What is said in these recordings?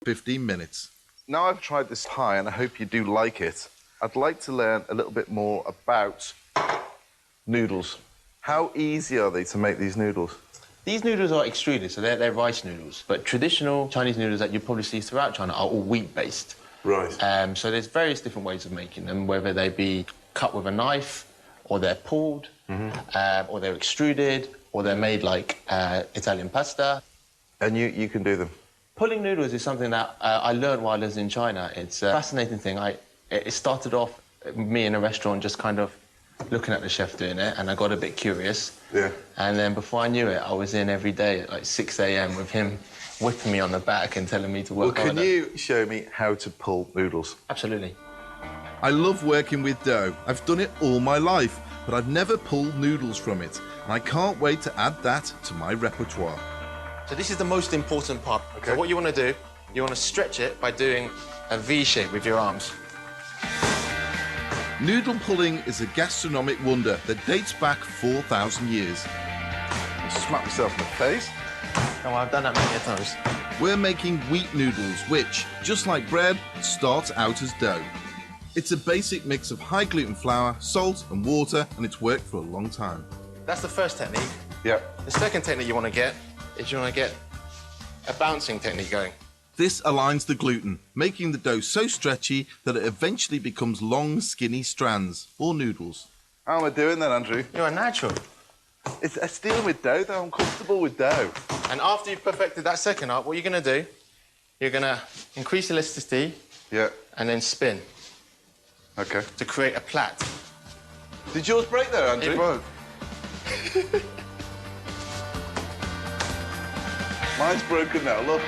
15 minutes. Now I've tried this pie and I hope you do like it, I'd like to learn a little bit more about noodles. How easy are they to make these noodles? These noodles are extruded, so they're rice noodles. But traditional Chinese noodles that you probably see throughout China are all wheat-based. Right. So there's various different ways of making them, whether they be cut with a knife, or they're pulled, or they're extruded, or they're made like Italian pasta. And you can do them? Pulling noodles is something that I learned while I was in China. It's a fascinating thing. It started off me in a restaurant just kind of looking at the chef doing it, and I got a bit curious. Yeah. And then before I knew it, I was in every day at like 6 a.m. with him whipping me on the back and telling me to work harder. Well, can you show me how to pull noodles? Absolutely. I love working with dough. I've done it all my life, but I've never pulled noodles from it. And I can't wait to add that to my repertoire. So this is the most important part. Okay. So what you want to do, you want to stretch it by doing a V shape with your arms. Noodle pulling is a gastronomic wonder that dates back 4,000 years. I smack myself in the face. Oh, I've done that many times. We're making wheat noodles, which, just like bread, starts out as dough. It's a basic mix of high gluten flour, salt and water, and it's worked for a long time. That's the first technique. Yeah. The second technique you want to get is you want to get a bouncing technique going. This aligns the gluten, making the dough so stretchy that it eventually becomes long, skinny strands, or noodles. How am I doing then, Andrew? You're a natural. I'm dealing with dough, though. I'm comfortable with dough. And after you've perfected that second art, what you're going to do, you're going to increase elasticity. Yeah. And then spin. OK. To create a plait. Did yours break there, Andrew? It broke. Mine's broken now, look.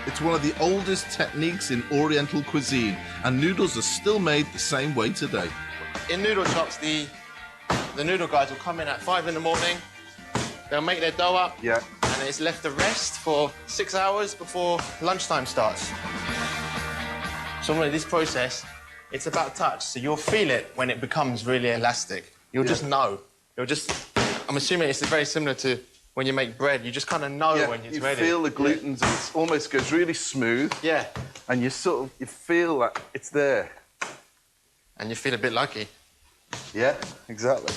It's one of the oldest techniques in Oriental cuisine, and noodles are still made the same way today. In noodle shops, the noodle guys will come in at 5 in the morning, they'll make their dough up, yeah, and it's left to rest for 6 hours before lunchtime starts. So with this process, it's about touch, so you'll feel it when it becomes really elastic. You'll just know. I'm assuming it's very similar to when you make bread, you just kind of know when it's ready. You feel the gluten, it almost goes really smooth. Yeah. And you feel that it's there. And you feel a bit lucky. Yeah, exactly.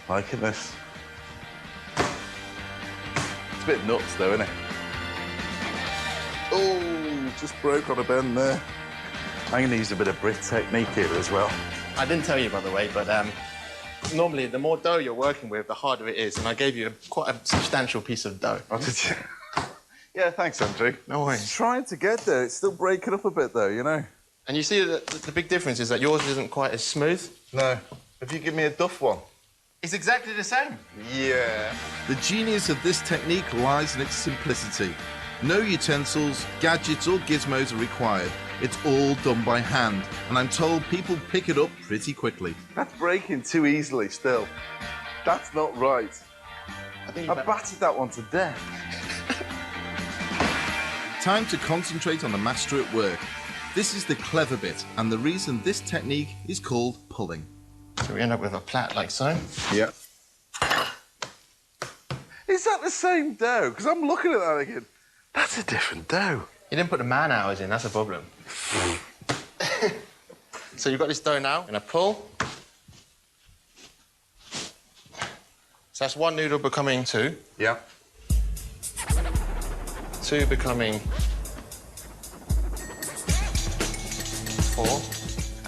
Liking this. It's a bit nuts though, isn't it? Oh, just broke on a bend there. I'm going to use a bit of Brit technique here as well. I didn't tell you, by the way, but normally, the more dough you're working with, the harder it is. And I gave you quite a substantial piece of dough. Oh, did you? Yeah, thanks, Andrew. No worries. It's trying to get there. It's still breaking up a bit, though, you know? And you see that the big difference is that yours isn't quite as smooth. No. If you give me a duff one. It's exactly the same. Yeah. The genius of this technique lies in its simplicity. No utensils, gadgets or gizmos are required. It's all done by hand, and I'm told people pick it up pretty quickly. That's breaking too easily still. That's not right. I battered that one to death. Time to concentrate on the master at work. This is the clever bit, and the reason this technique is called pulling. So we end up with a plait like so. Yeah. Is that the same dough? Because I'm looking at that again. That's a different dough. You didn't put the man hours in, that's a problem. So you've got this dough now, and pull. So that's one noodle becoming two. Yeah. Two becoming four.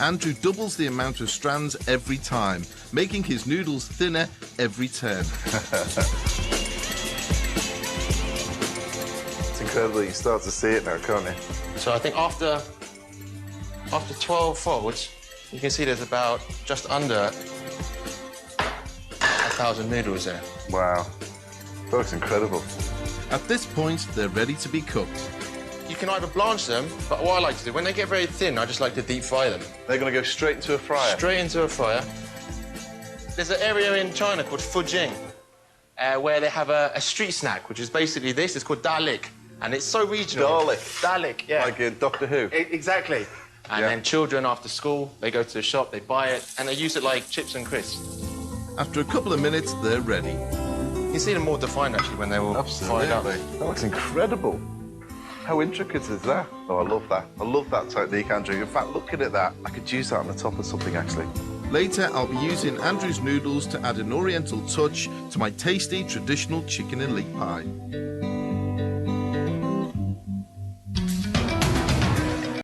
Andrew doubles the amount of strands every time, making his noodles thinner every turn. It's incredible. You start to see it now, can't you? So I think after 12 folds, you can see there's about just under 1,000 noodles there. Wow. That looks incredible. At this point, they're ready to be cooked. You can either blanch them, but what I like to do, when they get very thin, I just like to deep fry them. They're going to go straight into a fryer? Straight into a fryer. There's an area in China called Fujian, where they have a street snack, which is basically this. It's called Dalek, and it's so regional. Dalek, yeah. Like in Doctor Who? Exactly. And then children after school, they go to the shop, they buy it, and they use it like chips and crisps. After a couple of minutes, they're ready. You can see them more defined, actually, when they're all fired up. That looks incredible. How intricate is that? Oh, I love that. I love that technique, Andrew. In fact, looking at that, I could use that on the top of something, actually. Later, I'll be using Andrew's noodles to add an oriental touch to my tasty traditional chicken and leek pie.